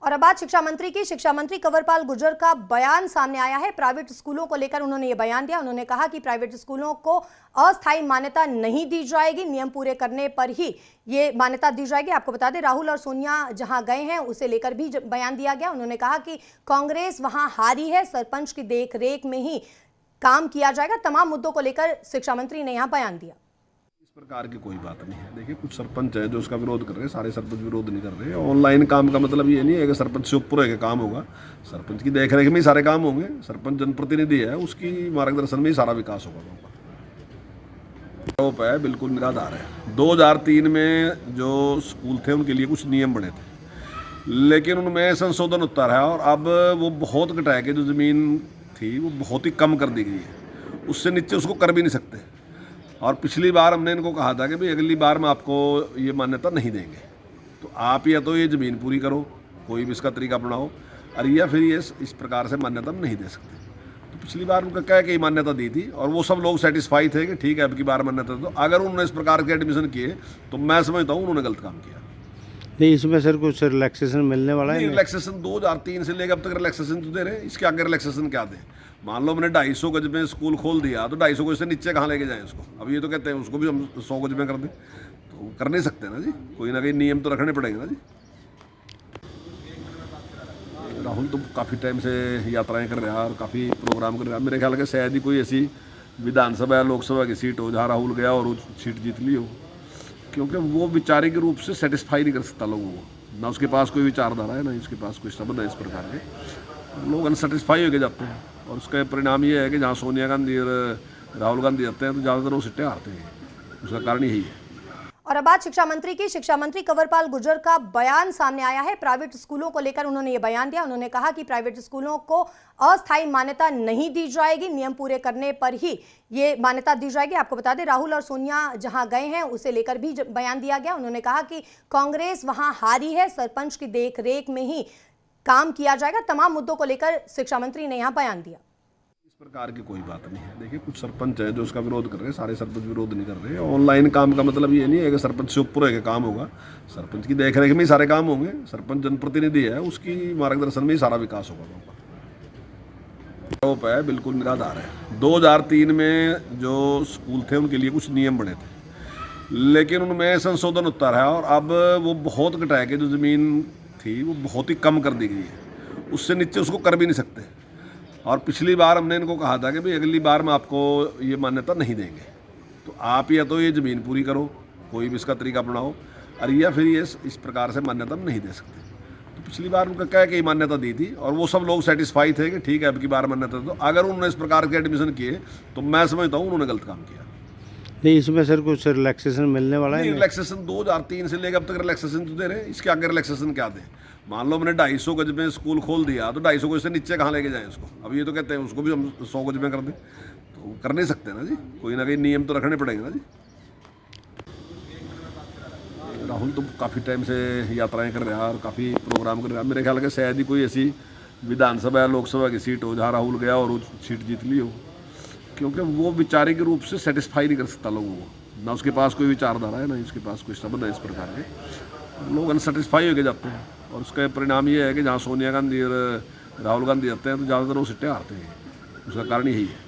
और अब बात शिक्षा मंत्री की। शिक्षा मंत्री कंवरपाल गुर्जर का बयान सामने आया है। प्राइवेट स्कूलों को लेकर उन्होंने ये बयान दिया। उन्होंने कहा कि प्राइवेट स्कूलों को अस्थायी मान्यता नहीं दी जाएगी, नियम पूरे करने पर ही ये मान्यता दी जाएगी। आपको बता दें, राहुल और सोनिया जहां गए हैं उसे लेकर भी बयान दिया गया। उन्होंने कहा कि कांग्रेस वहां हारी है, सरपंच की देखरेख में ही काम किया जाएगा। तमाम मुद्दों को लेकर शिक्षा मंत्री ने यहाँ बयान दिया। इस प्रकार की कोई बात नहीं है। देखिए, कुछ सरपंच है जो उसका विरोध कर रहे हैं, सारे सरपंच विरोध नहीं कर रहे हैं। ऑनलाइन काम का मतलब ये नहीं है कि सरपंच से ऊपर है काम होगा। सरपंच की देखरेख में ही सारे काम होंगे। सरपंच जनप्रतिनिधि है, उसकी मार्गदर्शन में ही सारा विकास होगा। आरोप है, बिल्कुल निराधार है। 2003 में जो स्कूल थे उनके लिए कुछ नियम बने थे, लेकिन उनमें संशोधन होता रहा और अब वो बहुत घटाया कि जो ज़मीन थी वो बहुत ही कम कर दी गई है। उससे नीचे उसको कर भी नहीं सकते। और पिछली बार हमने इनको कहा था कि भाई अगली बार में आपको ये मान्यता नहीं देंगे, तो आप या तो ये ज़मीन पूरी करो, कोई भी इसका तरीका अपनाओ, और या फिर ये इस प्रकार से मान्यता हम नहीं दे सकते। तो पिछली बार उनका क्या कि मान्यता दी थी और वो सब लोग सेटिस्फाई थे कि ठीक है अब की बार मान्यता। तो अगर उन्होंने इस प्रकार के एडमिशन किए तो मैं समझता हूँ उन्होंने गलत काम किया। नहीं, इसमें सर कुछ रिलैक्सेशन मिलने वाला है? रिलैक्सेशन 2003 से लेकर अब तक रिलैक्सेशन तो दे रहे हैं। इसके आगे रिलैक्सेशन क्या दें? मान लो मैंने 250 गज में स्कूल खोल दिया तो 250 गज से नीचे कहाँ लेके जाएं उसको? अब ये तो कहते हैं उसको भी हम 100 गज में कर दें, तो कर नहीं सकते ना जी। कोई ना कोई नियम तो रखने पड़ेंगे ना जी। राहुल तो काफ़ी टाइम से यात्राएं कर रहा है और काफ़ी प्रोग्राम कर रहा है। मेरे ख्याल से शायद ही कोई ऐसी विधानसभा या लोकसभा की सीट हो जहाँ राहुल गया और वो सीट जीत ली हो, क्योंकि वो वैचारिक रूप से सेटिस्फाई नहीं कर सकता लोगों को। ना उसके पास कोई विचारधारा है, ना उसके पास कोई शब्द है इस प्रकार के। लोग अनसेटिस्फाई होकर जाते हैं और उसका परिणाम ये है कि जहाँ सोनिया गांधी और राहुल गांधी जाते हैं तो ज़्यादातर वो सीटें हारते हैं। उसका कारण यही है। और अब बात शिक्षा मंत्री की। शिक्षा मंत्री कंवरपाल गुर्जर का बयान सामने आया है। प्राइवेट स्कूलों को लेकर उन्होंने ये बयान दिया। उन्होंने कहा कि प्राइवेट स्कूलों को अस्थायी मान्यता नहीं दी जाएगी, नियम पूरे करने पर ही ये मान्यता दी जाएगी। आपको बता दें, राहुल और सोनिया जहां गए हैं उसे लेकर भी बयान दिया गया। उन्होंने कहा कि कांग्रेस वहां हारी है, सरपंच की देखरेख में ही काम किया जाएगा। तमाम मुद्दों को लेकर शिक्षा मंत्री ने यहाँ बयान दिया। इस प्रकार की कोई बात नहीं है। देखिए, कुछ सरपंच है जो उसका विरोध कर रहे हैं, सारे सरपंच विरोध नहीं कर रहे हैं। ऑनलाइन काम का मतलब ये नहीं है कि सरपंच से ऊपर है काम होगा। सरपंच की देखरेख में ही सारे काम होंगे। सरपंच जनप्रतिनिधि है, उसकी मार्गदर्शन में ही सारा विकास होगा। आरोप है, बिल्कुल निराधार है। 2003 में जो स्कूल थे उनके लिए कुछ नियम बने थे, लेकिन उनमें संशोधन होता रहा और अब वो बहुत घटाया कि जो ज़मीन थी वो बहुत ही कम कर दी गई है। उससे नीचे उसको कर भी नहीं सकते। और पिछली बार हमने इनको कहा था कि भाई अगली बार में आपको ये मान्यता नहीं देंगे, तो आप या तो ये ज़मीन पूरी करो, कोई भी इसका तरीका अपनाओ, और या फिर ये इस प्रकार से मान्यता हम नहीं दे सकते। तो पिछली बार उनका क्या कि मान्यता दी थी और वो सब लोग सेटिस्फाई थे कि ठीक है अब की बार मान्यता। तो अगर उन्होंने इस प्रकार के एडमिशन किए तो मैं समझता हूँ उन्होंने गलत काम किया। नहीं, इसमें सर कुछ रिलैक्सेशन मिलने वाला है? रिलैक्सेशन 2003 से लेकर अब तक रिलैक्सेशन तो दे रहे हैं। इसके आगे रिलैक्सेशन क्या दें? मान लो मैंने 250 गज में स्कूल खोल दिया तो 250 गज से नीचे कहाँ लेके जाएं उसको? अब ये तो कहते हैं उसको भी हम 100 गज में कर दें, तो कर नहीं सकते ना जी। कोई ना कोई नियम तो रखने पड़ेंगे ना जी। राहुल तो काफ़ी टाइम से यात्राएं कर रहा है और काफ़ी प्रोग्राम कर रहा है। मेरे ख्याल से शायद ही कोई ऐसी विधानसभा या लोकसभा की सीट हो जहाँ राहुल गया और वो सीट जीत ली हो, क्योंकि वो वैचारिक रूप से सेटिस्फाई नहीं कर सकता लोगों को। ना उसके पास कोई विचारधारा है, ना उसके पास कोई शब्द है इस प्रकार के। लोग अनसेटिस्फाई होकर जाते हैं और उसका परिणाम ये है कि जहाँ सोनिया गांधी और राहुल गांधी जाते हैं तो ज़्यादातर वो सीटें हारते हैं। उसका कारण यही है।